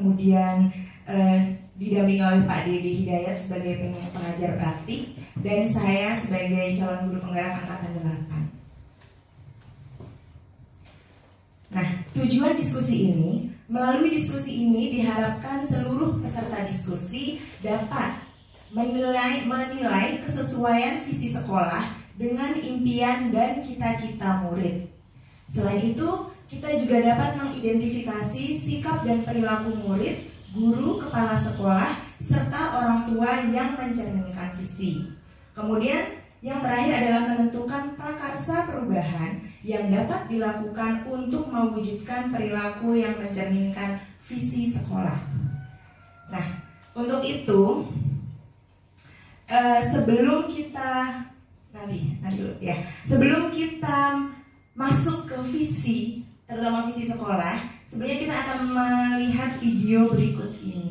kemudian didampingi oleh Pak Dede Hidayat sebagai pengajar praktik, dan saya sebagai calon guru penggerak angkatan 8. Nah, tujuan diskusi ini, melalui diskusi ini diharapkan seluruh peserta diskusi dapat menilai kesesuaian visi sekolah dengan impian dan cita-cita murid. Selain itu, kita juga dapat mengidentifikasi sikap dan perilaku murid, guru, kepala sekolah, serta orang tua yang mencerminkan visi. Kemudian, yang terakhir adalah menentukan prakarsa perubahan yang dapat dilakukan untuk mewujudkan perilaku yang mencerminkan visi sekolah. Nah, untuk itu, sebelum kita masuk ke visi, terutama visi sekolah, sebenarnya kita akan melihat video berikut ini.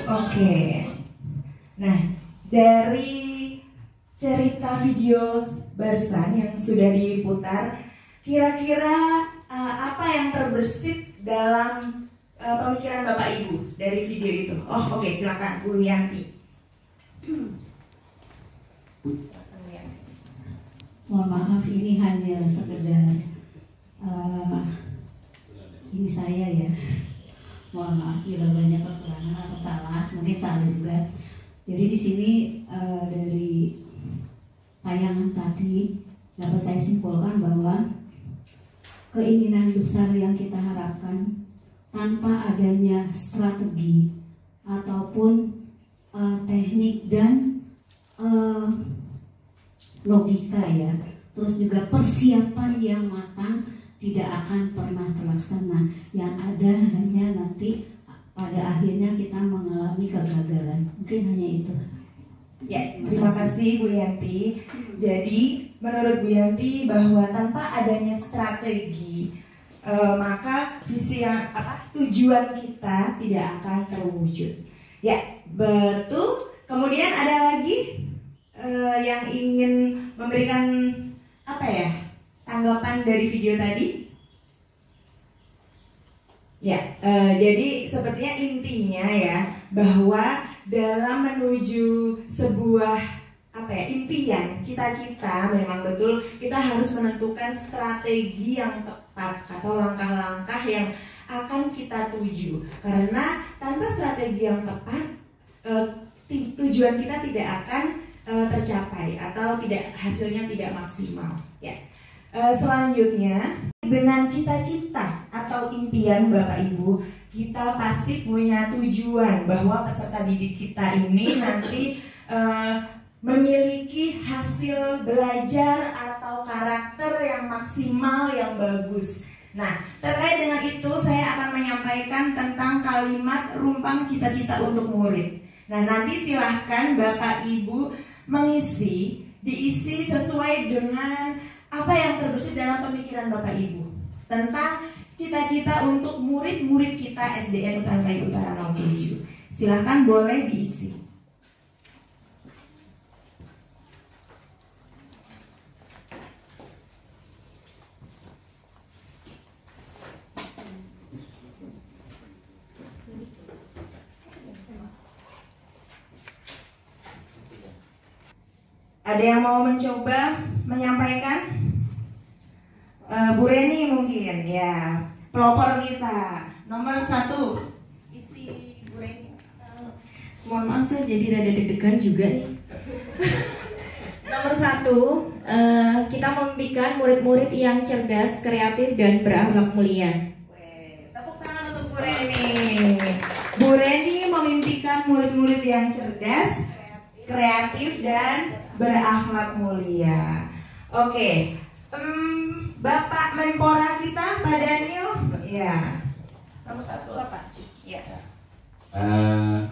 Oke, nah dari cerita video barusan yang sudah diputar, kira-kira apa yang terbersit dalam pemikiran Bapak Ibu dari video itu? Oh oke, silakan Bu Yanti. Mohon maaf, ini hanya sekedar ini saya ya. Mohon maaf bila banyak kekurangan atau salah, mungkin salah juga. Jadi di sini dari tayangan tadi dapat saya simpulkan bahwa keinginan besar yang kita harapkan tanpa adanya strategi ataupun teknik dan logika ya, terus juga persiapan yang matang tidak akan pernah terlaksana. Yang ada hanya nanti pada akhirnya kita mengalami kegagalan. Mungkin hanya itu. Ya, terima kasih Bu Yanti. Jadi menurut Bu Yanti bahwa tanpa adanya strategi maka visi yang tujuan kita tidak akan terwujud. Ya, betul. Kemudian ada lagi yang ingin memberikan tanggapan dari video tadi? Ya, jadi sepertinya intinya ya bahwa dalam menuju sebuah impian, cita-cita, memang betul kita harus menentukan strategi yang tepat atau langkah-langkah yang akan kita tuju. Karena tanpa strategi yang tepat, tujuan kita tidak akan tercapai atau hasilnya tidak maksimal. Ya. Selanjutnya, dengan cita-cita atau impian Bapak Ibu, kita pasti punya tujuan bahwa peserta didik kita ini nanti memiliki hasil belajar atau karakter yang maksimal, yang bagus. Nah, terkait dengan itu saya akan menyampaikan tentang kalimat rumpang cita-cita untuk murid. Nah, nanti silahkan Bapak Ibu diisi sesuai dengan apa yang terbesit dalam pemikiran Bapak Ibu tentang cita-cita untuk murid-murid kita SDN Utan Kayu Utara 07. Silahkan boleh diisi. Ada yang mau mencoba menyampaikan? Bu Reni mungkin ya, pelopor kita nomor 1. Isi Bu Reni. Mohon maaf saya jadi rada deg-degan juga nih. Nomor 1, kita memimpikan murid-murid yang cerdas, kreatif, dan berakhlak mulia. Tepuk tangan untuk Bu Reni. Bu Reni memimpikan murid-murid yang cerdas, kreatif, dan berakhlak mulia. Oke, Bapak Menpora kita, Pak Daniel, ya. Nomor 1 apa? Ya.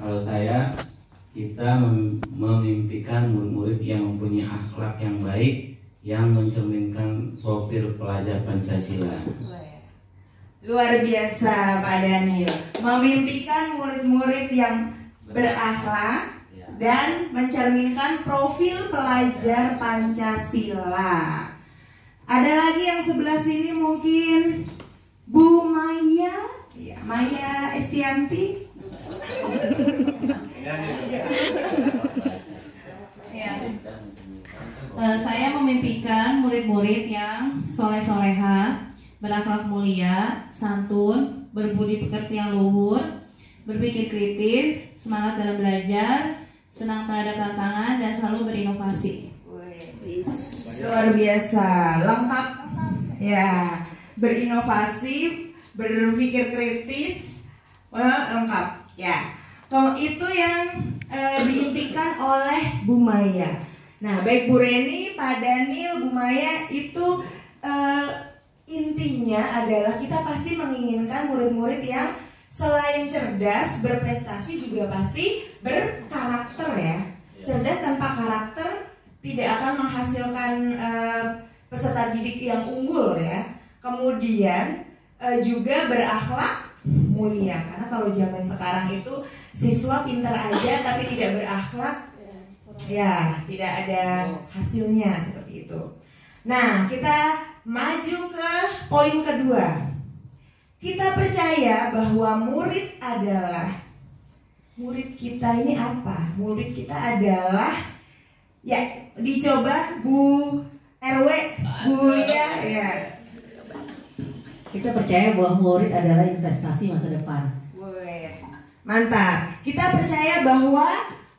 Kalau saya, kita memimpikan murid-murid yang mempunyai akhlak yang baik, yang mencerminkan profil pelajar Pancasila. Luar biasa Pak Daniel, memimpikan murid-murid yang berakhlak dan mencerminkan profil pelajar Pancasila. Ada lagi yang sebelah sini mungkin Bu Maya, ya, Maya Estianti. Saya memimpikan murid-murid yang soleh-soleha, berakhlak mulia, santun, berbudi pekerti yang luhur, berpikir kritis, semangat dalam belajar, senang terhadap tantangan, dan selalu berinovasi. Luar biasa, lengkap ya, berinovasi, berpikir kritis, lengkap ya. Itu yang diimpikan oleh Bu Maya. Nah, baik Bu Reni, Pak Daniel, Bu Maya, itu intinya adalah kita pasti menginginkan murid-murid yang selain cerdas, berprestasi, juga pasti berkarakter ya. Cerdas tanpa karakter tidak akan menghasilkan peserta didik yang unggul ya. Kemudian juga berakhlak mulia, karena kalau zaman sekarang itu siswa pintar aja tapi tidak berakhlak, ya tidak ada hasilnya seperti itu. Nah, kita maju ke poin kedua. Kita percaya bahwa murid kita ini apa? Murid kita adalah, ya dicoba Bu RW, Bu Lia ya. Kita percaya bahwa murid adalah investasi masa depan. Mantap. Kita percaya bahwa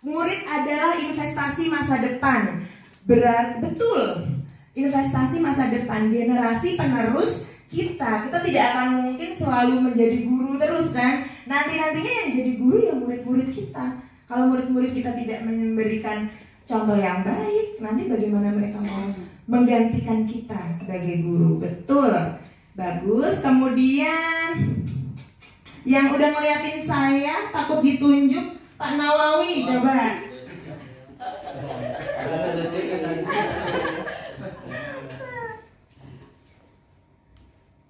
murid adalah investasi masa depan. betul, investasi masa depan generasi penerus kita tidak akan mungkin selalu menjadi guru terus kan. Nantinya yang jadi guru ya murid-murid kita. Kalau murid-murid kita tidak memberikan contoh yang baik, nanti bagaimana mereka mau menggantikan kita sebagai guru? Betul, bagus. Kemudian yang udah ngeliatin saya takut ditunjuk, Pak Nawawi, coba.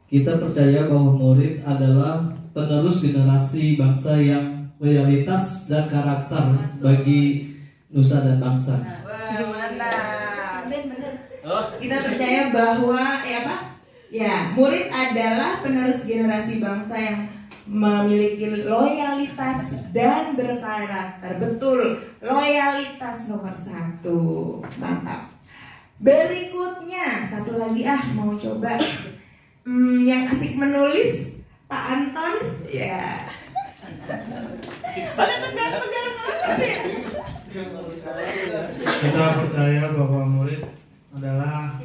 Kita percaya bahwa murid adalah penerus generasi bangsa yang loyalitas dan karakter bagi nusa dan bangsa. Wah, mantap. Kita percaya bahwa murid adalah penerus generasi bangsa yang memiliki loyalitas dan berkarakter. Betul, loyalitas nomor 1. Mantap. Berikutnya satu lagi mau coba yang asik menulis, Pak Anton. Ya. Kita percaya bahwa murid adalah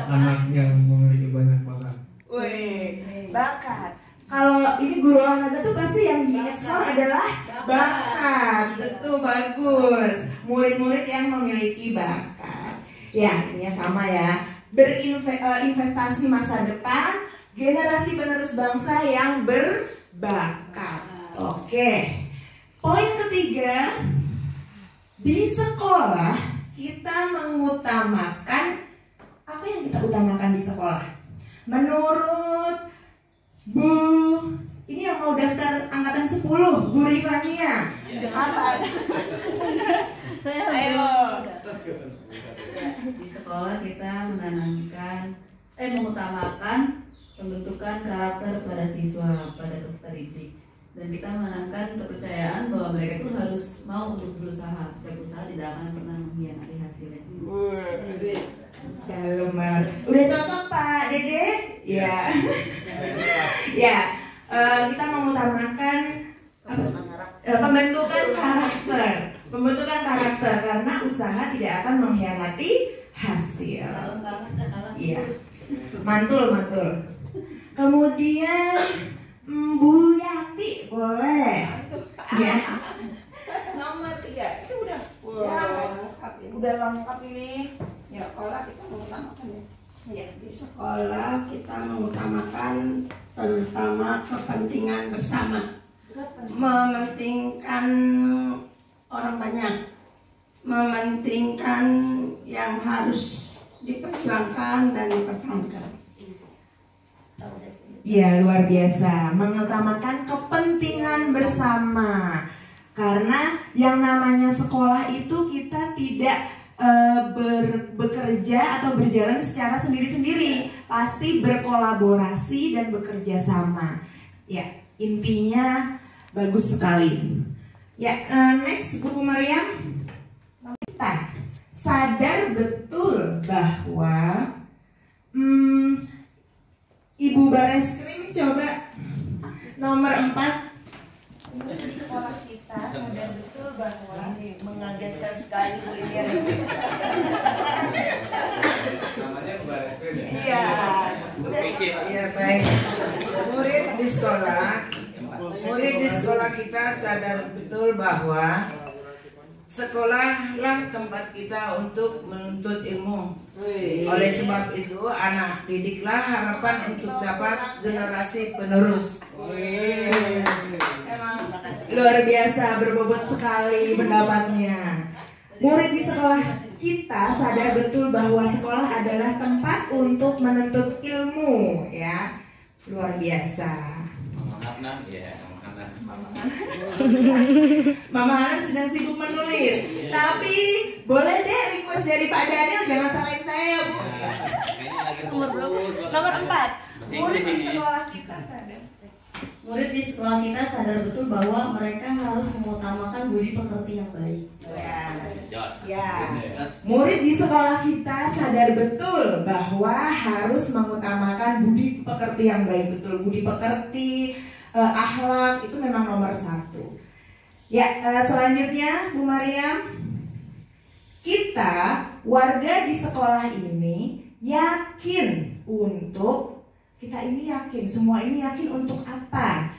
anak yang memiliki banyak bakat. Wih, bakat. Kalau ini guru olahraga tuh pasti yang diekspor adalah bakat. Betul, bagus. Murid-murid yang memiliki bakat. Ya, ini sama ya. Berinvestasi masa depan, generasi penerus bangsa yang berbakat. Oke. Poin ketiga, di sekolah kita mengutamakan apa yang kita utamakan di sekolah. Menurut Bu, ini yang mau daftar angkatan 10, Bu Rifania. Apa? Ayo. Di sekolah kita mengutamakan pembentukan karakter pada siswa, pada peserta didik, dan kita menanamkan kepercayaan bahwa mereka itu harus mau untuk berusaha. Setiap usaha tidak akan pernah mengkhianati hasilnya. Dalam banget. Udah cocok Pak Dede? Ya. Ya. Kita mengutamakan pembentukan karakter karena usaha tidak akan mengkhianati hasil. Iya. Mantul. Kemudian Bu Yati boleh. Ya. Nomor 3 itu udah. Udah lengkap ini. Ya, sekolah kita mengutamakan di sekolah kita mengutamakan terutama kepentingan bersama, mementingkan orang banyak, mementingkan yang harus diperjuangkan dan dipertahankan. Ya, luar biasa, mengutamakan kepentingan bersama. Karena yang namanya sekolah itu kita tidak bekerja atau berjalan secara sendiri-sendiri, pasti berkolaborasi dan bekerja sama. Ya, intinya bagus sekali. Ya, next Bu Maryam, kita sadar betul bahwa Ibu Bareskrim coba nomor 4. Di sekolah kita sadar betul bahwa mengagetkan sekali Bu Irian. Namanya Bareskrim ya? Iya. Iya, baik. Murid di sekolah kita sadar betul bahwa sekolahlah tempat kita untuk menuntut ilmu. Oleh sebab itu, anak didiklah harapan untuk dapat generasi penerus. Emang luar biasa, berbobot sekali pendapatnya. Murid di sekolah kita sadar betul bahwa sekolah adalah tempat untuk menuntut ilmu, ya. Luar biasa. Mama Hanan sedang sibuk menulis. Tapi boleh deh request dari Pak Daniel, jangan salahin saya ya Bu. Nomor berapa? Nomor 4. Murid di sekolah kita sadar. Murid di sekolah kita sadar betul bahwa mereka harus mengutamakan budi pekerti yang baik. Ya. Murid di sekolah kita sadar betul bahwa harus mengutamakan budi pekerti yang baik. Betul, budi pekerti, akhlak itu memang nomor 1. Ya, selanjutnya Bu Maryam, Kita warga di sekolah ini yakin untuk, kita ini yakin, semua ini yakin untuk apa?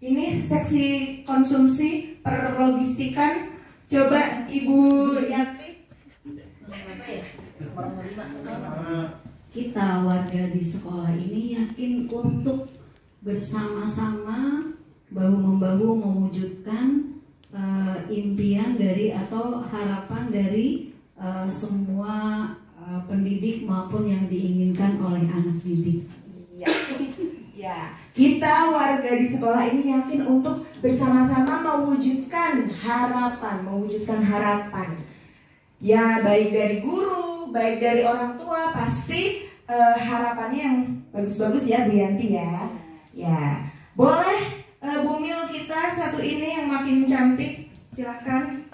Ini seksi konsumsi perlogistikan, coba Ibu Yati. Kita warga di sekolah ini yakin untuk bersama-sama bahu-membahu mewujudkan impian dari atau harapan dari semua pendidik maupun yang diinginkan oleh anak didik. Ya, kita warga di sekolah ini yakin untuk bersama-sama mewujudkan harapan. Ya, baik dari guru, baik dari orang tua, pasti harapannya yang bagus-bagus ya Bu Yanti ya. Ya, boleh Bumil kita satu ini yang makin cantik, silakan.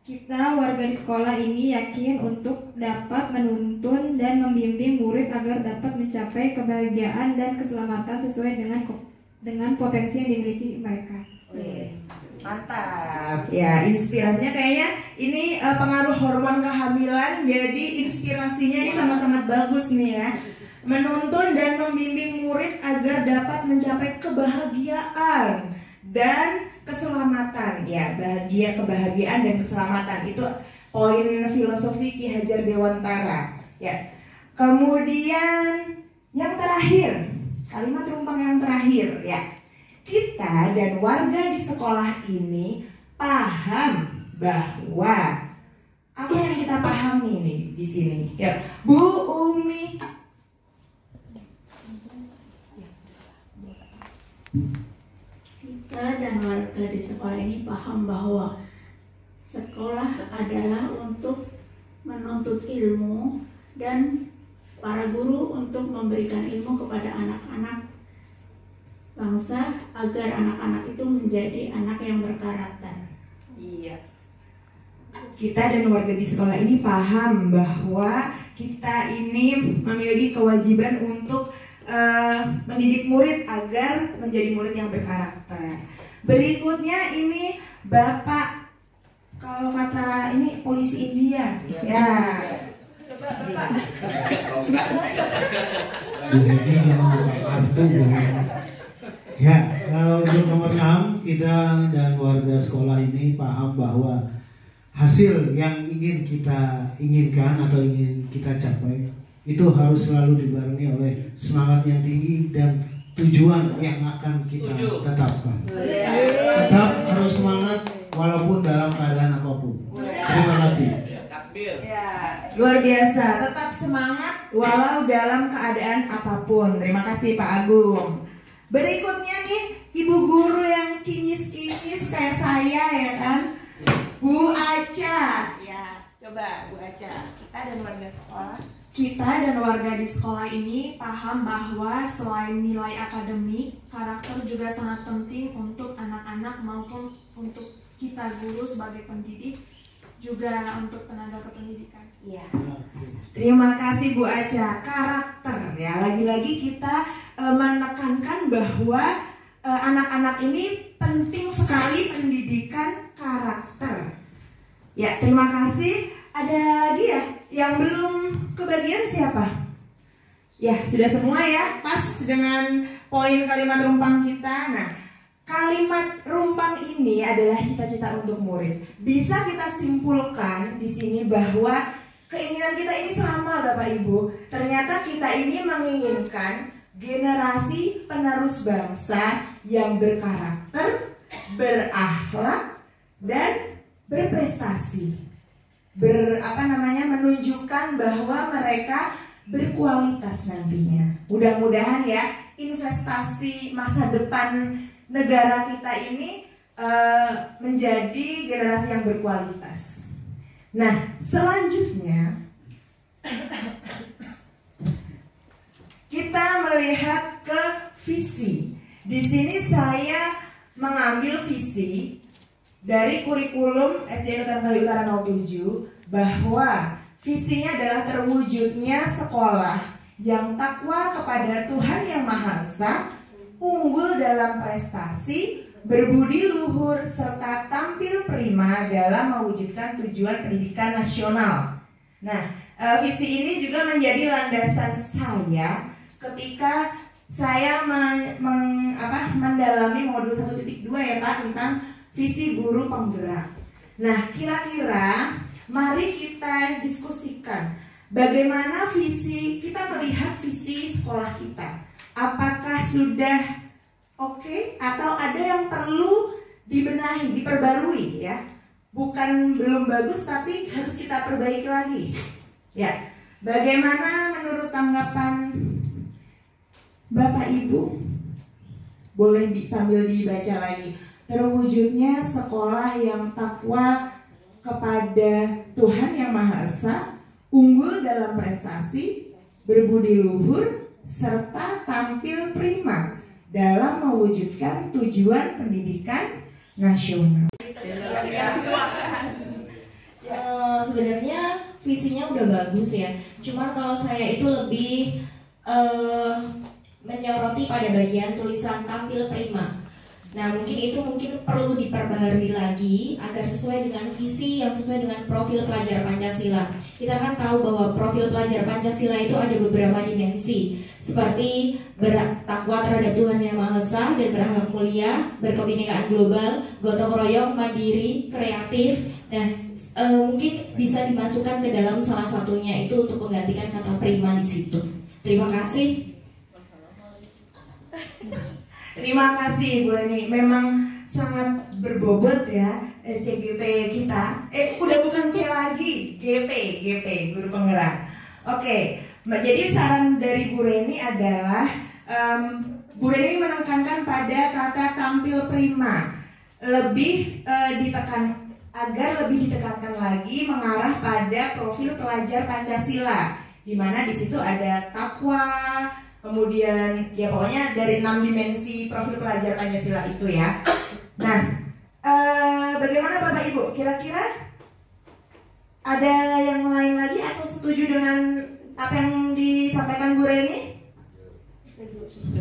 Kita warga di sekolah ini yakin untuk dapat menuntun dan membimbing murid agar dapat mencapai kebahagiaan dan keselamatan sesuai dengan potensi yang dimiliki mereka. Mantap. Ya, inspirasinya kayaknya ini pengaruh hormon kehamilan, jadi inspirasinya ini sangat-sangat bagus nih ya. Menuntun dan membimbing murid agar dapat mencapai kebahagiaan dan keselamatan. Ya, bahagia, kebahagiaan dan keselamatan itu poin filosofi Ki Hajar Dewantara. Ya. Kemudian yang terakhir, kalimat rumpang yang terakhir ya. Kita dan warga di sekolah ini paham bahwa apa yang kita pahami nih di sini. Ya, Bu Umi. Kita dan warga di sekolah ini paham bahwa sekolah adalah untuk menuntut ilmu dan para guru untuk memberikan ilmu kepada anak-anak bangsa agar anak-anak itu menjadi anak yang berkarakter. Iya. Kita dan warga di sekolah ini paham bahwa kita ini memiliki kewajiban untuk mendidik murid agar menjadi murid yang berkarakter. Berikutnya ini Bapak, kalau kata ini polisi India, ya. Coba Bapak. Bu Heni jangan buka kartu, Bu Heni. Ya, untuk nomor 6, kita dan warga sekolah ini paham bahwa hasil yang ingin kita inginkan atau ingin kita capai itu harus selalu dibarengi oleh semangat yang tinggi dan tujuan yang akan kita tetapkan. Tetap harus semangat walaupun dalam keadaan apapun. Terima kasih. Ya, luar biasa. Tetap semangat walau dalam keadaan apapun. Terima kasih Pak Agung. Berikutnya nih ibu guru yang kinyis-kinyis kayak saya ya kan, Bu Aca. Ya, coba Bu Aca. Kita dan warga sekolah. Kita dan warga di sekolah ini paham bahwa selain nilai akademik, karakter juga sangat penting untuk anak-anak maupun untuk kita guru sebagai pendidik, juga untuk tenaga kependidikan. Iya. Terima kasih Bu Aca. Karakter ya, lagi-lagi kita menekankan bahwa anak-anak ini penting sekali pendidikan karakter. Ya, terima kasih. Ada lagi ya yang belum kebagian siapa? Ya, sudah semua ya, pas dengan poin kalimat rumpang kita. Nah, kalimat rumpang ini adalah cita-cita untuk murid. Bisa kita simpulkan di sini bahwa keinginan kita ini sama Bapak Ibu. Ternyata kita ini menginginkan generasi penerus bangsa yang berkarakter, berakhlak, dan berprestasi. Menunjukkan bahwa mereka berkualitas nantinya. Mudah-mudahan ya investasi masa depan negara kita ini menjadi generasi yang berkualitas. Nah, selanjutnya kita melihat ke visi. Di sini saya mengambil visi dari kurikulum SD Nutan Kayu Utara 07 bahwa visinya adalah terwujudnya sekolah yang takwa kepada Tuhan Yang Maha Esa, unggul dalam prestasi, berbudi luhur, serta tampil prima dalam mewujudkan tujuan pendidikan nasional. Nah, visi ini juga menjadi landasan saya ketika saya mendalami modul 1.2 ya Pak, tentang visi guru penggerak. Nah, kira-kira mari kita diskusikan bagaimana kita melihat visi sekolah kita. Apakah sudah oke, atau ada yang perlu dibenahi, diperbarui ya. Bukan belum bagus tapi harus kita perbaiki lagi. Ya. Bagaimana menurut tanggapan Bapak Ibu? Boleh sambil dibaca lagi. Terwujudnya sekolah yang takwa kepada Tuhan Yang Maha Esa, unggul dalam prestasi, berbudi luhur, serta tampil prima dalam mewujudkan tujuan pendidikan nasional. Sebenarnya visinya udah bagus ya. Cuman kalau saya itu lebih menyoroti pada bagian tulisan tampil prima. Nah, mungkin perlu diperbaharui lagi agar sesuai dengan visi yang sesuai dengan profil pelajar Pancasila. Kita kan tahu bahwa profil pelajar Pancasila itu ada beberapa dimensi, seperti bertakwa terhadap Tuhan Yang Maha Esa dan berakhlak mulia, berkebinekaan global, gotong royong, mandiri, kreatif. Nah, mungkin bisa dimasukkan ke dalam salah satunya itu untuk menggantikan kata prima di situ. Terima kasih. Terima kasih Bu Eni, memang sangat berbobot ya CGP kita. Udah bukan C lagi, GP guru penggerak. Oke, jadi saran dari Bu Reni adalah Bu Reni menekankan pada kata tampil prima, lebih agar lebih ditekankan lagi mengarah pada profil pelajar Pancasila, di mana di situ ada takwa. Kemudian ya pokoknya dari 6 dimensi profil pelajar Pancasila itu ya. Nah, bagaimana Bapak Ibu? Kira-kira ada yang lain lagi atau setuju dengan apa yang disampaikan Bu Reni?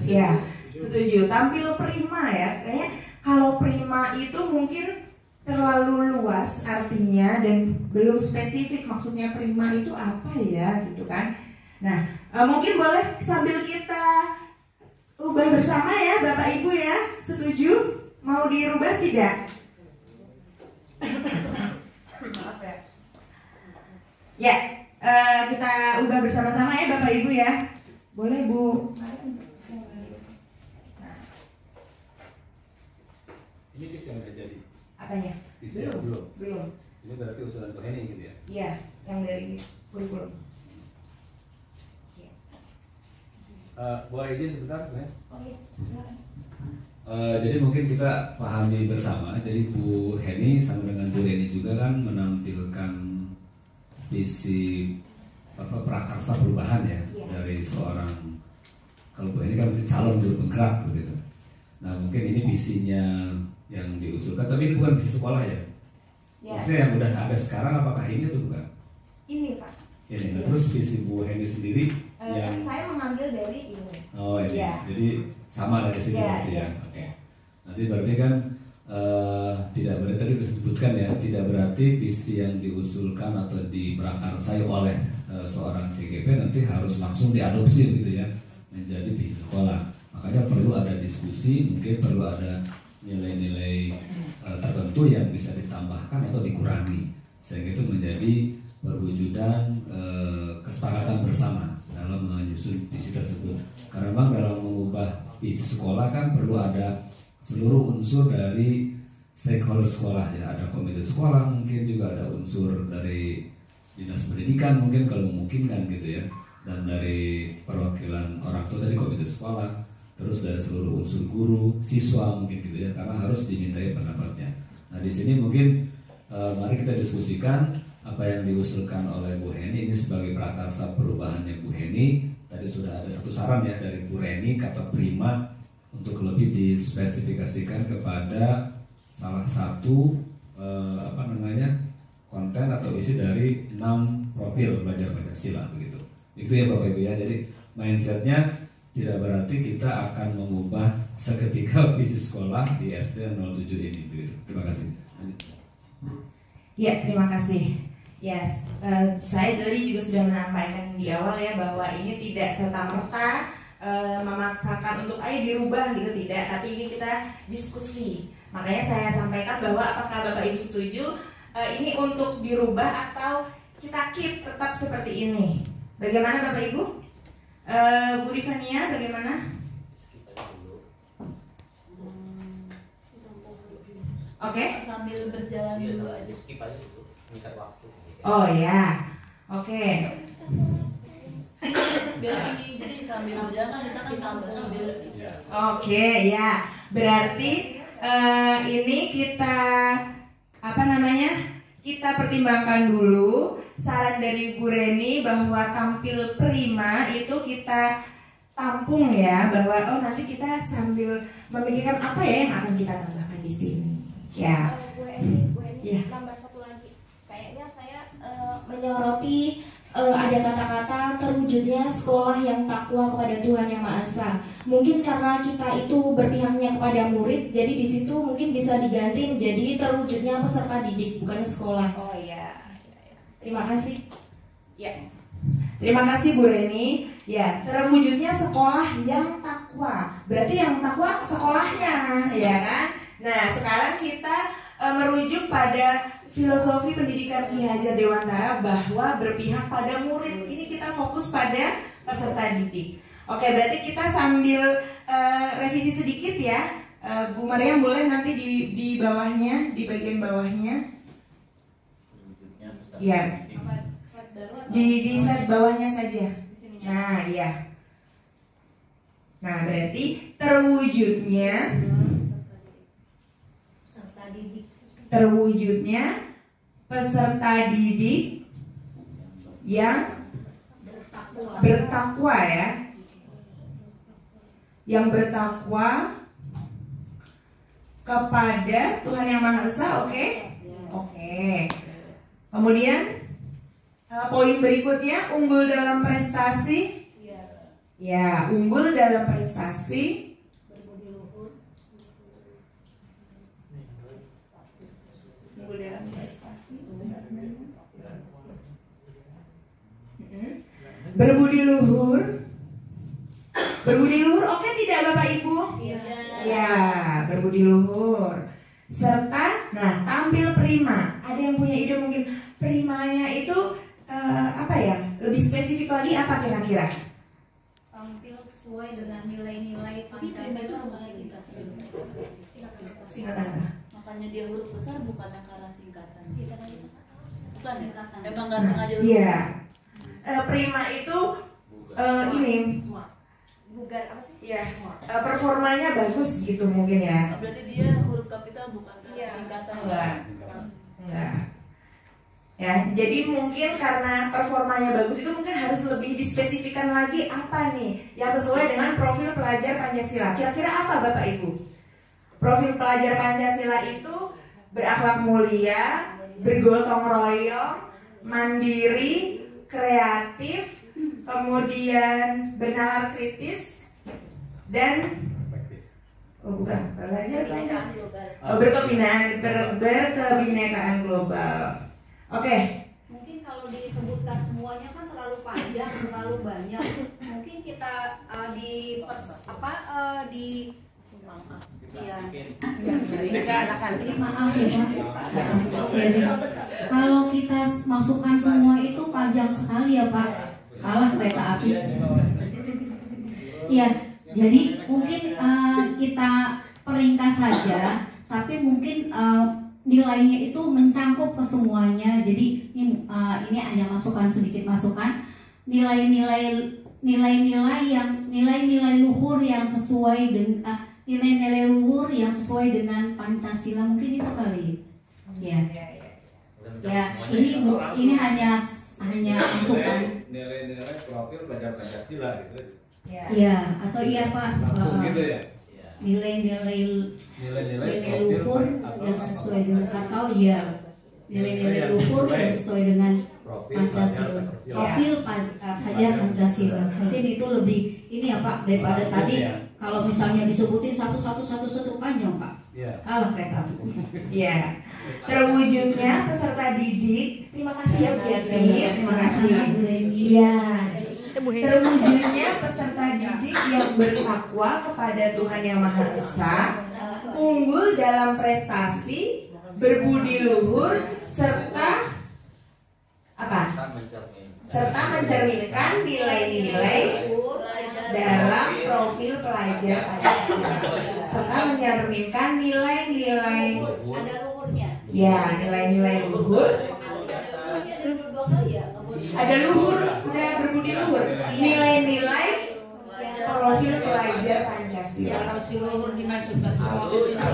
Ya, setuju. Tampil prima ya. Kayaknya kalau prima itu mungkin terlalu luas artinya dan belum spesifik maksudnya prima itu apa ya gitu kan. Nah, mungkin boleh sambil kita ubah bersama ya Bapak Ibu ya. Setuju? Mau dirubah tidak? Maaf ya. Ya, kita ubah bersama-sama ya Bapak Ibu ya. Boleh Bu. Ini visi yang udah jadi. Apanya? Visi yang belum. Belum. Ini berarti usulan Bu Heni gitu ya? Iya, yang dari kurikulum. Boleh izin sebentar, Bu? Oh iya. Jadi mungkin kita pahami bersama. Jadi Bu Heni sama dengan Bu Reni juga kan menampilkan visi prakarsa perubahan ya, dari seorang, kalau Bu Heni kan masih calon guru penggerak gitu. Nah mungkin ini visinya yang diusulkan, tapi ini bukan visi sekolah ya? Maksudnya yang udah ada sekarang, apakah ini atau bukan? Ini Pak. Ini. Nah, terus visi Bu Heni sendiri yang saya mengambil dari ini. Oh ini, jadi sama dari sini berarti ya. Oke. Nanti berarti kan tidak berarti tadi sudah disebutkan ya, tidak berarti visi yang diusulkan atau diprakarsai oleh seorang CGP nanti harus langsung diadopsi gitu ya menjadi visi sekolah. Makanya perlu ada diskusi, mungkin perlu ada nilai-nilai tertentu yang bisa ditambahkan atau dikurangi sehingga itu menjadi perwujudan kesepakatan bersama dalam menyusun visi tersebut. Karena memang dalam mengubah visi sekolah kan perlu ada seluruh unsur dari stakeholder sekolah ya, ada komite sekolah, mungkin juga ada unsur dari dinas pendidikan mungkin kalau memungkinkan gitu ya, dan dari perwakilan orang tua dari komite sekolah, terus dari seluruh unsur guru, siswa mungkin gitu ya, karena harus dimintai pendapatnya. Nah di sini mungkin mari kita diskusikan apa yang diusulkan oleh Bu Heni ini sebagai prakarsa perubahannya Bu Heni. Tadi sudah ada satu saran ya dari Bu Reni, kata prima, untuk lebih dispesifikasikan kepada salah satu konten atau isi dari 6 profil belajar Pancasila begitu. Itu ya Bapak Ibu ya. Jadi mindsetnya tidak berarti kita akan mengubah seketika visi sekolah di SD 07 ini. Begitu. Terima kasih. Ya, terima kasih. Yes, saya tadi juga sudah menyampaikan di awal ya bahwa ini tidak serta-merta memaksakan untuk ayo dirubah gitu, tidak, tapi ini kita diskusi. Makanya saya sampaikan bahwa apakah Bapak Ibu setuju ini untuk dirubah atau kita keep tetap seperti ini. Bagaimana Bapak Ibu? Bu Rifania bagaimana? Oke. Sambil berjalan dulu aja. Skip aja gitu, mengikat waktu. Oh ya, oke. Biar ini jadi sambil berjalan kan kita kan tambah. Oke, ya. Berarti ini kita kita pertimbangkan dulu saran dari Bu Reni bahwa tampil prima itu kita tampung ya, bahwa oh nanti kita sambil memikirkan apa ya yang akan kita tambahkan di sini. Ya. Bu Eni, tambah satu lagi. Kayaknya saya menyoroti ada kata-kata terwujudnya sekolah yang takwa kepada Tuhan Yang Maha Esa. Mungkin karena kita itu berpihaknya kepada murid, jadi di situ mungkin bisa diganti menjadi terwujudnya peserta didik, bukan sekolah. Oh iya. Terima kasih. Ya. Terima kasih Bu Reni. Ya, terwujudnya sekolah yang takwa. Berarti yang takwa sekolahnya, ya kan? Nah, sekarang kita merujuk pada filosofi pendidikan Ki Hajar Dewantara bahwa berpihak pada murid. Ini kita fokus pada peserta didik. Oke, berarti kita sambil revisi sedikit ya. Bu Mariam boleh nanti di bawahnya, di bagian bawahnya. Ya. Di slide bawahnya saja. Nah, ya. Nah, berarti terwujudnya peserta didik yang bertakwa ya, yang bertakwa kepada Tuhan Yang Maha Esa. Oke. Kemudian poin berikutnya, unggul dalam prestasi. Ya, unggul dalam prestasi. Dalam prestasi, berbudi luhur, oke tidak Bapak Ibu? Ya, berbudi luhur, serta, nah tampil prima. Ada yang punya ide mungkin primanya itu apa ya? Lebih spesifik lagi apa kira-kira? Tampil sesuai dengan nilai-nilai Pancasila. Singkatan apa? Makanya dia huruf besar bukannya karena singkatan. Bukan singkatan. Emang nggak sengaja. Iya. Prima itu ini. Bugar apa sih? Iya. Performanya bagus gitu mungkin ya. Berarti dia huruf kapital bukan karena singkatan. Enggak. Ya, jadi mungkin karena performanya bagus itu mungkin harus lebih dispesifikkan lagi apa nih yang sesuai dengan profil pelajar Pancasila. Kira-kira apa Bapak Ibu? Profil pelajar Pancasila itu berakhlak mulia, bergotong royong, mandiri, kreatif, kemudian bernalar kritis, dan berkebinekaan global. Oke. Mungkin kalau disebutkan semuanya kan terlalu panjang, terlalu banyak. Mungkin kita maaf ya Pak. Kalau kita masukkan semua itu panjang sekali ya Pak. Kalah kereta api. Ya, jadi mungkin kita peringkas saja, tapi mungkin nilainya itu mencangkup ke semuanya. Jadi ini hanya masukan, sedikit masukan. Nilai-nilai luhur yang sesuai dengan nilai-nilai luhur yang sesuai dengan Pancasila, mungkin itu kali. Ya. Ya, ini hanya masukan. Nilai-nilai profil pelajar Pancasila gitu. Ya, atau iya Pak. Gitu ya. Nilai-nilai luhur yang sesuai dengan atau ya nilai-nilai luhur yang sesuai dengan Pancasila, profil pelajar Pancasila. Mungkin itu lebih ini ya Pak daripada tadi Kalau misalnya disebutin satu panjang Pak, kalah kereta api. Ya, terwujudnya peserta didik. Terima kasih ya Bu Yati, terima kasih. Ya, terwujudnya peserta didik yang bertakwa kepada Tuhan Yang Maha Esa, unggul dalam prestasi, berbudi luhur, serta apa? Serta mencerminkan nilai-nilai dalam profil pelajar Pancasila, serta mencerminkan nilai-nilai Ada luhurnya. ya nilai-nilai luhur. Ada luhur, udah berbudi luhur. Nilai-nilai profil pelajar Pancasila. Kalau si luhur dimasukkan semua ke situ.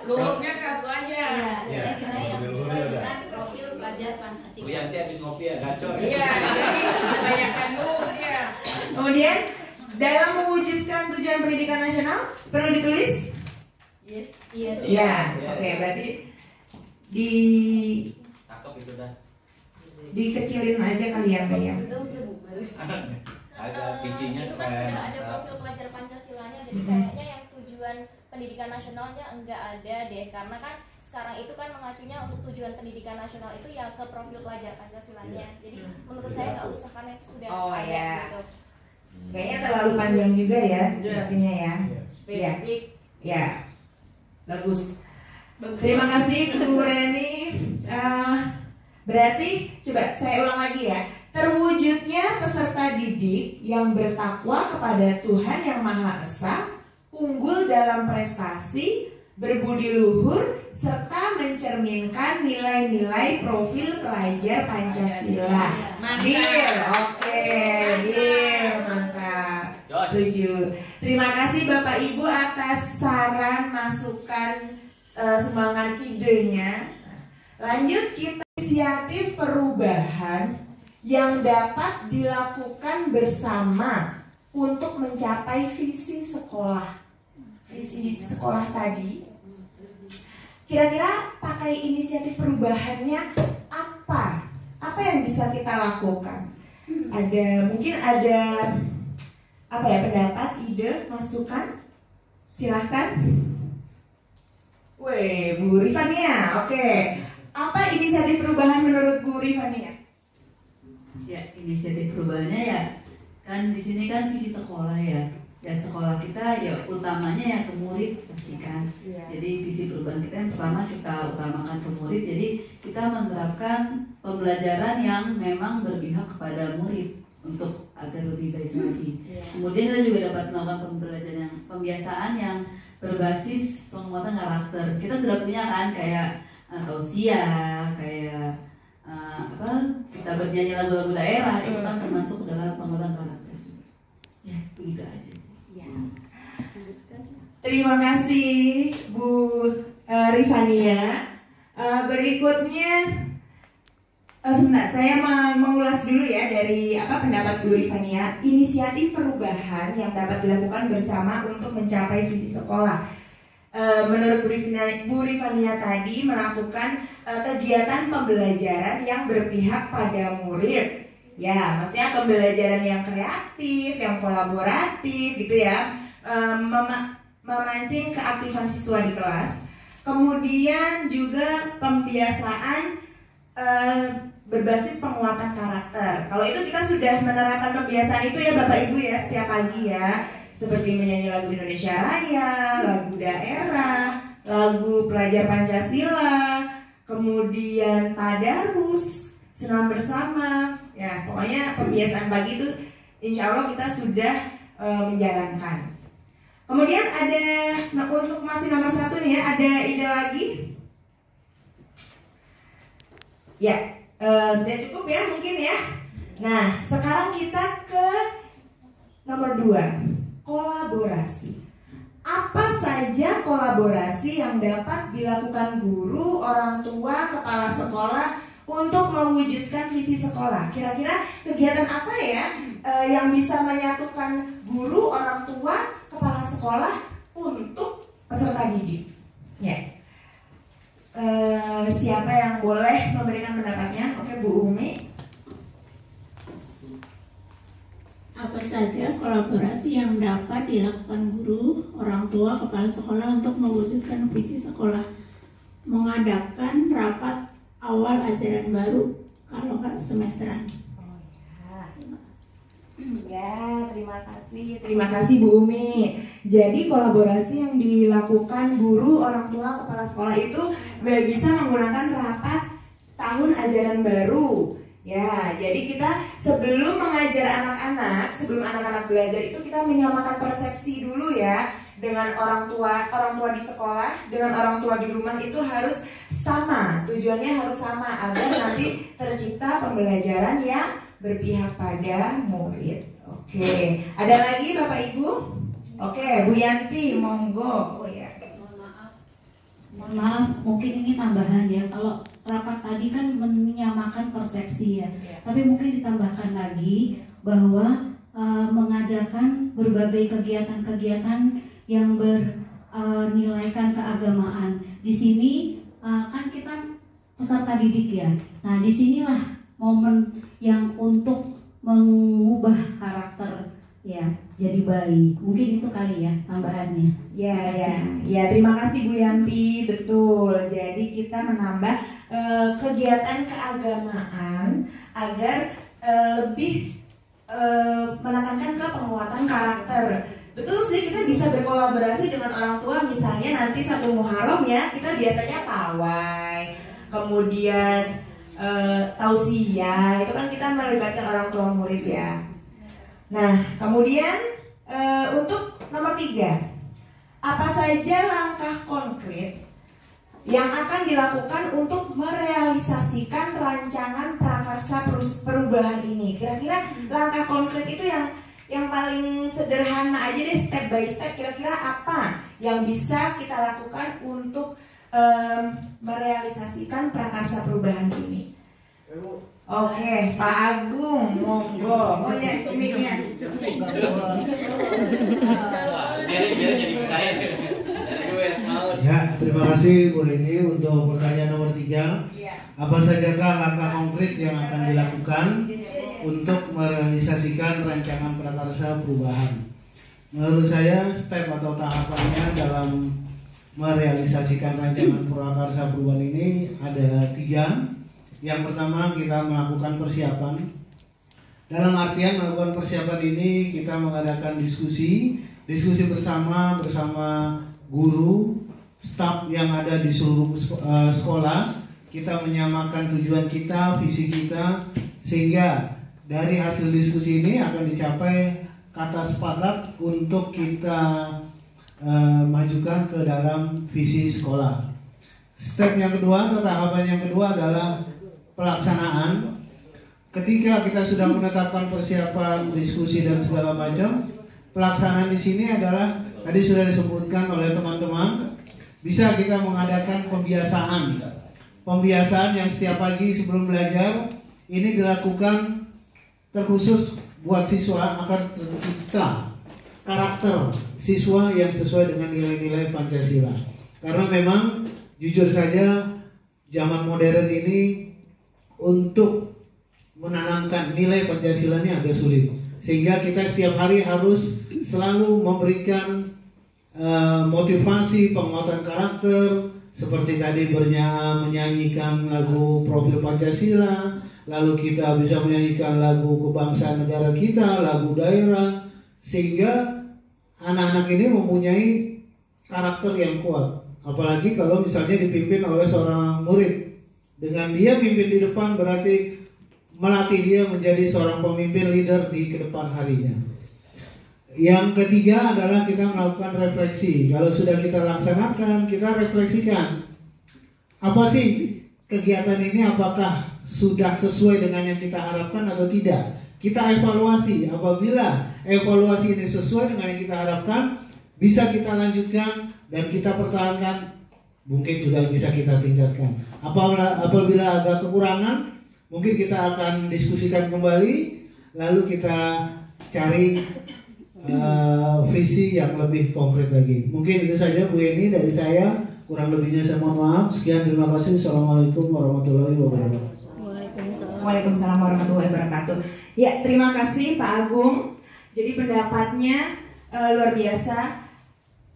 Luhurnya satu aja. Profil pelajar Pancasila. Bu Yanti habis ngopi ya, gacor. Iya, jadi kebanyakan luhur ya. Kemudian dalam mewujudkan tujuan pendidikan nasional perlu ditulis? Yes. Ya, oke, berarti Cakep itu dah. dikecilin aja kali ya, Mbak ya. Ada visinya Itu kan sudah ada profil pelajar Pancasilanya, jadi kayaknya yang tujuan pendidikan nasionalnya enggak ada deh, karena kan sekarang itu kan mengacunya untuk tujuan pendidikan nasional itu ya ke profil pelajar Pancasilanya. Jadi menurut saya nggak usah, karena itu sudah ada gitu. Kayaknya terlalu panjang juga ya, sepertinya ya. Ya, ya, bagus. Terima kasih Bu Reni. Berarti coba saya ulang lagi ya. Terwujudnya peserta didik yang bertakwa kepada Tuhan Yang Maha Esa, unggul dalam prestasi, berbudi luhur, serta mencerminkan nilai-nilai profil pelajar Pancasila. Deal, oke, deal, mantap, setuju. Terima kasih Bapak Ibu atas saran, masukan, sumbangan idenya. Lanjut, kita inisiatif perubahan yang dapat dilakukan bersama untuk mencapai visi sekolah. Visi sekolah tadi, kira-kira pakai inisiatif perubahannya apa? Apa yang bisa kita lakukan? Mungkin ada apa ya, pendapat, ide, masukan? Silahkan. Weh, Bu Rifania, oke. Apa inisiatif perubahan menurut Bu Rifania? Ya, inisiatif perubahannya ya kan di sini kan visi sekolah ya. Ya sekolah kita ya utamanya ya ke murid pastikan. Jadi visi perubahan kita yang pertama kita utamakan ke murid. Jadi kita menerapkan pembelajaran yang memang berpihak kepada murid untuk agar lebih baik lagi. Kemudian kita juga dapat melakukan pembelajaran yang pembiasaan yang berbasis penguatan karakter. Kita sudah punya kan kayak tausiah, kayak kita bernyanyi lagu-lagu daerah, itu kan termasuk dalam penguatan karakter juga. Ya, begitu aja sih. Terima kasih Bu Rifania. Berikutnya sebentar, saya mengulas dulu ya dari pendapat Bu Rifania. Inisiatif perubahan yang dapat dilakukan bersama untuk mencapai visi sekolah. Menurut Bu Rifania tadi melakukan kegiatan pembelajaran yang berpihak pada murid. Ya, maksudnya pembelajaran yang kreatif, yang kolaboratif gitu ya. Memancing keaktifan siswa di kelas. Kemudian juga pembiasaan berbasis penguatan karakter. Kalau itu kita sudah menerapkan pembiasaan itu ya Bapak Ibu ya setiap pagi ya. Seperti menyanyi lagu Indonesia Raya, lagu daerah, lagu pelajar Pancasila, kemudian tadarus, senam bersama. Ya, pokoknya pembiasaan pagi itu insya Allah kita sudah menjalankan. Kemudian ada untuk masih nomor 1 nih ya, ada ide lagi? Ya, sudah cukup ya mungkin ya. Nah, sekarang kita ke nomor 2. Kolaborasi. Apa saja kolaborasi yang dapat dilakukan guru, orang tua, kepala sekolah untuk mewujudkan visi sekolah? Kira-kira kegiatan apa ya yang bisa menyatukan guru, orang tua, kepala sekolah untuk peserta didik? Ya. Siapa yang boleh memberikan pendapatnya? Oke, Bu Umi. Apa saja saja kolaborasi yang dapat dilakukan guru, orang tua, kepala sekolah untuk mewujudkan visi sekolah. Mengadakan rapat awal ajaran baru kalau nggak semesteran. Ya, terima kasih Bu Umi. Jadi kolaborasi yang dilakukan guru, orang tua, kepala sekolah itu bisa menggunakan rapat tahun ajaran baru. Ya, jadi kita sebelum mengajar anak-anak, sebelum anak-anak belajar itu kita menyamakan persepsi dulu ya dengan orang tua di sekolah, dengan orang tua di rumah itu harus sama, tujuannya harus sama agar nanti tercipta pembelajaran yang berpihak pada murid. Oke, ada lagi Bapak Ibu? Oke, Bu Yanti, monggo. Oh ya. Mohon maaf, mungkin ini tambahan ya. Kalau rapat tadi kan menyamakan persepsi ya. Tapi mungkin ditambahkan lagi bahwa mengadakan berbagai kegiatan-kegiatan yang bernilaikan keagamaan. Di sini kan kita peserta didik ya. Nah, disinilah momen yang untuk mengubah karakter ya jadi baik. Mungkin itu kali ya tambahannya. Ya, terima kasih Bu Yanti. Betul. Jadi kita menambah kegiatan keagamaan agar lebih menekankan ke penguatan karakter. Betul sih, kita bisa berkolaborasi dengan orang tua. Misalnya nanti 1 Muharram ya, kita biasanya pawai, kemudian tausiah, itu kan kita melibatkan orang tua murid ya. Nah, kemudian untuk nomor 3, apa saja langkah konkret yang akan dilakukan untuk merealisasikan rancangan prakarsa perubahan ini? Kira-kira langkah konkret itu yang paling sederhana aja deh, step by step, kira-kira apa yang bisa kita lakukan untuk merealisasikan prakarsa perubahan ini? Oke, Pak Agung, monggo. Oh ya, mic-nya. Ya, terima kasih Bu Heni untuk pertanyaan nomor 3. Apa sajakah langkah konkret yang akan dilakukan untuk merealisasikan rancangan prakarsa perubahan? Menurut saya step atau tahapannya dalam merealisasikan rancangan prakarsa perubahan ini ada 3. Yang pertama, kita melakukan persiapan. Dalam artian melakukan persiapan ini kita mengadakan diskusi bersama guru, staf yang ada di seluruh sekolah. Kita menyamakan tujuan kita, visi kita, sehingga dari hasil diskusi ini akan dicapai kata sepakat untuk kita majukan ke dalam visi sekolah. Step yang kedua atau tahapan yang kedua adalah pelaksanaan. Ketika kita sudah menetapkan persiapan, diskusi dan segala macam, pelaksanaan di sini adalah tadi sudah disebutkan oleh teman-teman, bisa kita mengadakan pembiasaan yang setiap pagi sebelum belajar ini dilakukan terkhusus buat siswa agar tercipta karakter siswa yang sesuai dengan nilai-nilai Pancasila. Karena memang jujur saja zaman modern ini untuk menanamkan nilai Pancasila ini agak sulit, sehingga kita setiap hari harus selalu memberikan motivasi penguatan karakter, seperti tadi menyanyikan lagu Profil Pancasila, lalu kita bisa menyanyikan lagu kebangsaan negara kita, lagu daerah, sehingga anak-anak ini mempunyai karakter yang kuat. Apalagi kalau misalnya dipimpin oleh seorang murid. Dengan dia pimpin di depan berarti melatih dia menjadi seorang pemimpin leader di kedepan harinya. Yang ketiga adalah kita melakukan refleksi. Kalau sudah kita laksanakan, kita refleksikan. Apa sih kegiatan ini, apakah sudah sesuai dengan yang kita harapkan atau tidak? Kita evaluasi. Apabila evaluasi ini sesuai dengan yang kita harapkan, bisa kita lanjutkan dan kita pertahankan, mungkin juga bisa kita tingkatkan. Apabila agak kekurangan, mungkin kita akan diskusikan kembali, lalu kita cari visi yang lebih konkret lagi. Mungkin itu saja Bu Eni dari saya. Kurang lebihnya saya mohon maaf. Sekian, terima kasih. Assalamualaikum warahmatullahi wabarakatuh. Waalaikumsalam warahmatullahi wabarakatuh. Ya, terima kasih Pak Agung. Jadi pendapatnya luar biasa.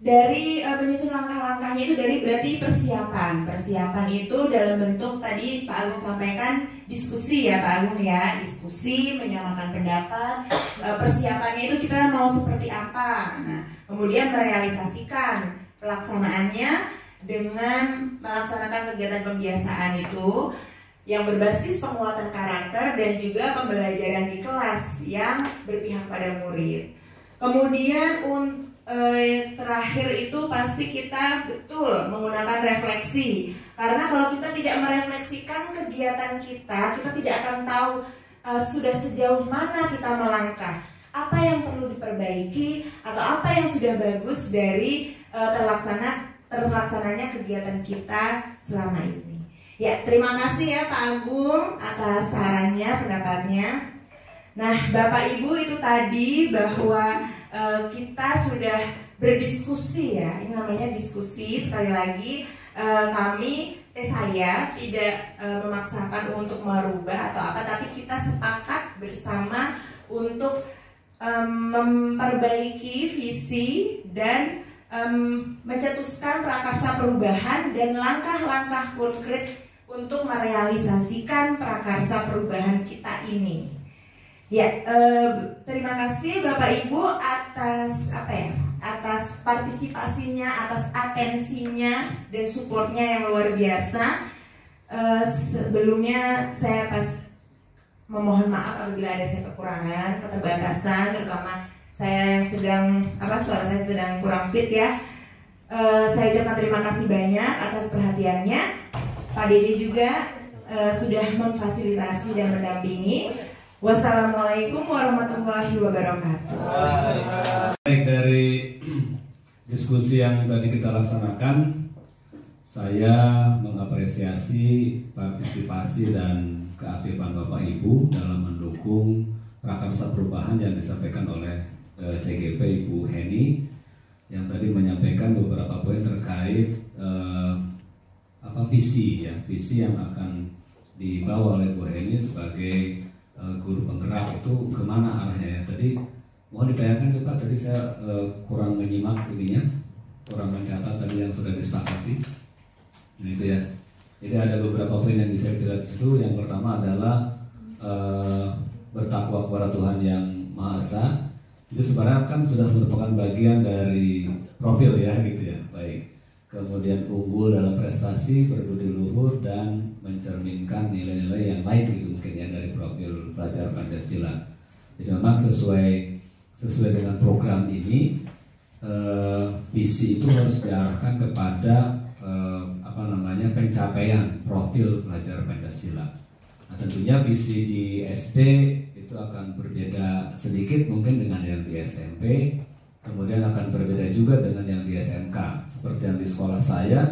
Dari menyusun langkah-langkahnya itu dari berarti persiapan. Persiapan itu dalam bentuk tadi Pak Agung sampaikan diskusi ya Pak Agung ya, diskusi, menyamakan pendapat. Persiapannya itu kita mau seperti apa. Nah, kemudian merealisasikan pelaksanaannya dengan melaksanakan kegiatan pembiasaan itu yang berbasis penguatan karakter dan juga pembelajaran di kelas yang berpihak pada murid. Kemudian terakhir itu pasti kita betul menggunakan refleksi, karena kalau kita tidak merefleksikan kegiatan kita tidak akan tahu sudah sejauh mana kita melangkah, apa yang perlu diperbaiki atau apa yang sudah bagus dari terlaksananya kegiatan kita selama ini. Ya, terima kasih ya Pak Agung atas sarannya, pendapatnya. Nah, Bapak Ibu itu tadi bahwa kita sudah berdiskusi ya, ini namanya diskusi. Sekali lagi saya tidak memaksakan untuk merubah atau apa, tapi kita sepakat bersama untuk memperbaiki visi dan mencetuskan prakarsa perubahan dan langkah-langkah konkret untuk merealisasikan prakarsa perubahan kita ini. Ya, terima kasih Bapak Ibu atas atas partisipasinya, atas atensinya dan supportnya yang luar biasa. Sebelumnya saya memohon maaf apabila ada saya kekurangan, keterbatasan, terutama saya yang suara saya sedang kurang fit ya. Saya ucapkan terima kasih banyak atas perhatiannya. Pak Dede juga sudah memfasilitasi dan mendampingi. Wassalamualaikum warahmatullahi wabarakatuh. Baik, dari diskusi yang tadi kita laksanakan, saya mengapresiasi partisipasi dan keaktifan Bapak Ibu dalam mendukung prakarsa perubahan yang disampaikan oleh CGP Ibu Heni, yang tadi menyampaikan beberapa poin terkait visi yang akan dibawa oleh Bu Heni sebagai guru penggerak itu kemana arahnya ya. Tadi mohon ditayangkan coba, tadi saya kurang menyimak kurang mencatat tadi yang sudah disepakati. Nah itu ya. Jadi ada beberapa poin yang bisa kita lihat di situ. Yang pertama adalah bertakwa kepada Tuhan yang Maha Esa. Itu sebenarnya kan sudah merupakan bagian dari profil ya gitu ya. Baik. Kemudian unggul dalam prestasi, berbudi luhur, dan mencerminkan nilai-nilai yang lain gitu mungkin ya dari profil pelajar Pancasila. Jadi memang sesuai dengan program ini, visi itu harus diarahkan kepada pencapaian profil pelajar Pancasila. Nah, tentunya visi di SD itu akan berbeda sedikit mungkin dengan yang di SMP. Kemudian akan berbeda juga dengan yang di SMK. Seperti yang di sekolah saya,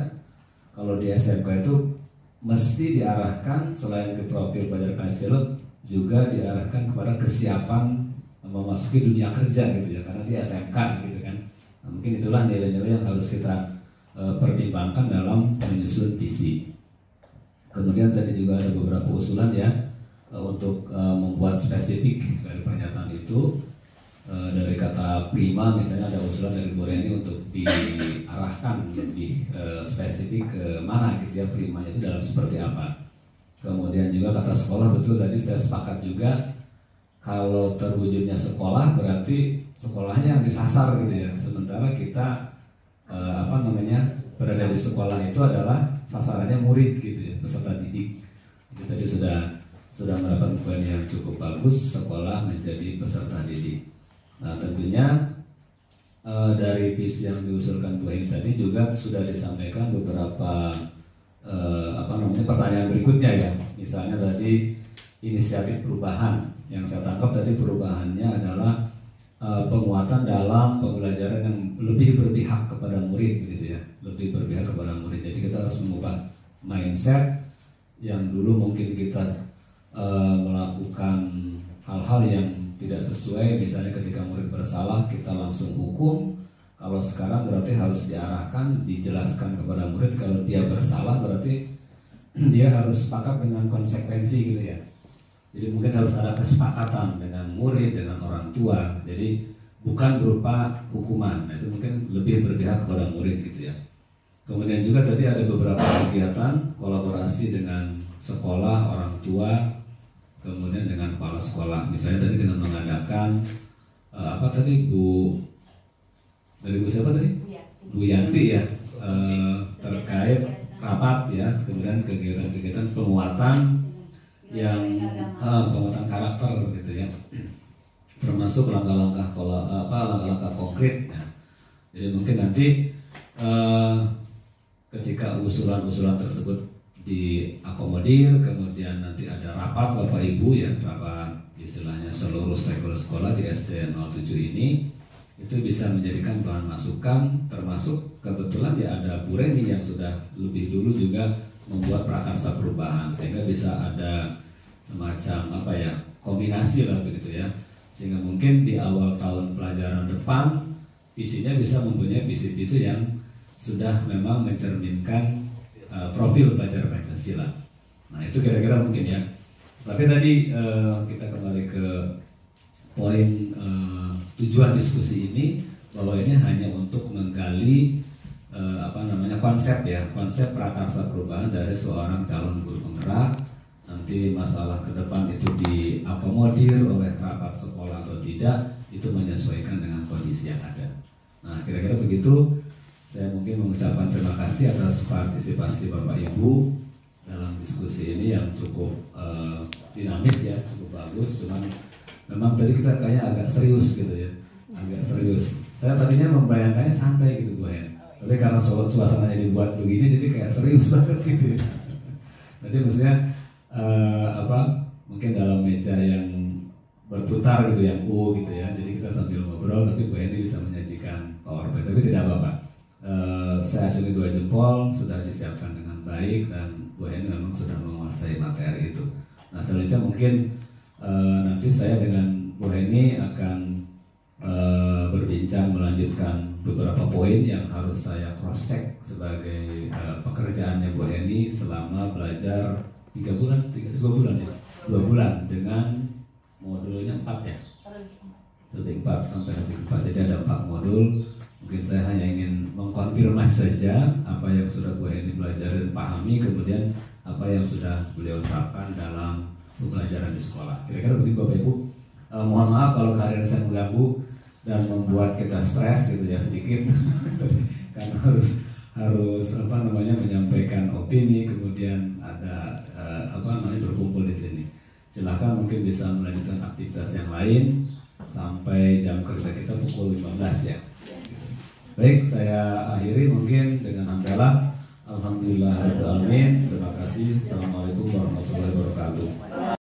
kalau di SMK itu mesti diarahkan selain ke profil pelajar Pancasila juga diarahkan kepada kesiapan memasuki dunia kerja gitu ya, karena di SMK gitu kan. Nah, mungkin itulah nilai-nilai yang harus kita pertimbangkan dalam menyusun visi. Kemudian tadi juga ada beberapa usulan ya untuk membuat spesifik dari pernyataan itu. Dari kata prima misalnya ada usulan dari Bu Reni untuk diarahkan lebih spesifik ke mana gitu ya, primanya itu dalam seperti apa. Kemudian juga kata sekolah, betul tadi saya sepakat juga, kalau terwujudnya sekolah berarti sekolahnya yang disasar gitu ya. Sementara kita berada di sekolah itu adalah sasarannya murid gitu ya, peserta didik. Jadi tadi sudah mendapat poin yang cukup bagus, sekolah menjadi peserta didik. Nah tentunya dari visi yang diusulkan Bu Heni tadi juga sudah disampaikan beberapa pertanyaan berikutnya ya. Misalnya tadi inisiatif perubahan, yang saya tangkap tadi perubahannya adalah penguatan dalam pembelajaran yang lebih berpihak kepada murid gitu ya, lebih berpihak kepada murid. Jadi kita harus mengubah mindset yang dulu mungkin kita melakukan hal-hal yang tidak sesuai, misalnya ketika murid bersalah kita langsung hukum. Kalau sekarang berarti harus diarahkan, dijelaskan kepada murid kalau dia bersalah berarti dia harus sepakat dengan konsekuensi gitu ya. Jadi mungkin harus ada kesepakatan dengan murid, dengan orang tua. Jadi bukan berupa hukuman. Nah, itu mungkin lebih berpihak kepada murid gitu ya. Kemudian juga tadi ada beberapa kegiatan kolaborasi dengan sekolah, orang tua, kemudian dengan kepala sekolah. Misalnya tadi dengan mengadakan apa tadi Bu siapa tadi? Bu Yanti ya, terkait rapat ya, kemudian kegiatan-kegiatan penguatan yang penguatan karakter gitu ya, termasuk langkah-langkah langkah-langkah konkret ya. Jadi mungkin nanti ketika usulan-usulan tersebut diakomodir, kemudian nanti ada rapat Bapak Ibu ya, rapat istilahnya seluruh stakeholder sekolah di SD 07 ini, itu bisa menjadikan bahan masukan, termasuk kebetulan ya ada Bu Reni yang sudah lebih dulu juga membuat prakarsa perubahan, sehingga bisa ada semacam apa ya, kombinasi lah begitu ya, sehingga mungkin di awal tahun pelajaran depan visinya bisa mempunyai visi-visi yang sudah memang mencerminkan profil pelajar Pancasila. Nah itu kira-kira mungkin ya. Tapi tadi kita kembali ke poin tujuan diskusi ini, bahwa ini hanya untuk menggali konsep ya, konsep prakarsa perubahan dari seorang calon guru penggerak. Nanti masalah ke depan itu diakomodir oleh rapat sekolah atau tidak, itu menyesuaikan dengan kondisi yang ada. Nah kira-kira begitu. Saya mungkin mengucapkan terima kasih atas partisipasi Bapak Ibu dalam diskusi ini yang cukup dinamis ya, cukup bagus. Cuman memang tadi kita kayaknya agak serius gitu ya, agak serius. Saya tadinya membayangkannya santai gitu Bu ya, tapi karena suasananya dibuat begini jadi kayak serius banget gitu ya. Tadi maksudnya mungkin dalam meja yang berputar gitu, yang gitu ya, jadi kita sambil ngobrol tapi Bu Eni bisa menyajikan PowerPoint, tapi tidak apa-apa. Saya acungi 2 jempol, sudah disiapkan dengan baik dan Bu Eni memang sudah menguasai materi itu. Nah selanjutnya mungkin nanti saya dengan Bu Eni akan berbincang melanjutkan beberapa poin yang harus saya cross check sebagai pekerjaannya Bu Eni selama belajar 2 bulan dengan modulnya 4 ya, studi 4 sampai hari 4, jadi ada 4 modul. Mungkin saya hanya ingin mengkonfirmasi saja apa yang sudah Bu Eni pelajari dan pahami, kemudian apa yang sudah beliau terapkan dalam pembelajaran di sekolah. Kira-kira begitu Bapak Ibu. Mohon maaf kalau kehadiran saya mengganggu dan membuat kita stres gitu ya sedikit, karena harus menyampaikan opini, kemudian ada berkumpul di sini. Silakan mungkin bisa melanjutkan aktivitas yang lain sampai jam kerja kita pukul 15 ya. Baik, saya akhiri mungkin dengan hamdalah. Alhamdulillahirabbil alamin. Terima kasih. Assalamualaikum warahmatullahi wabarakatuh.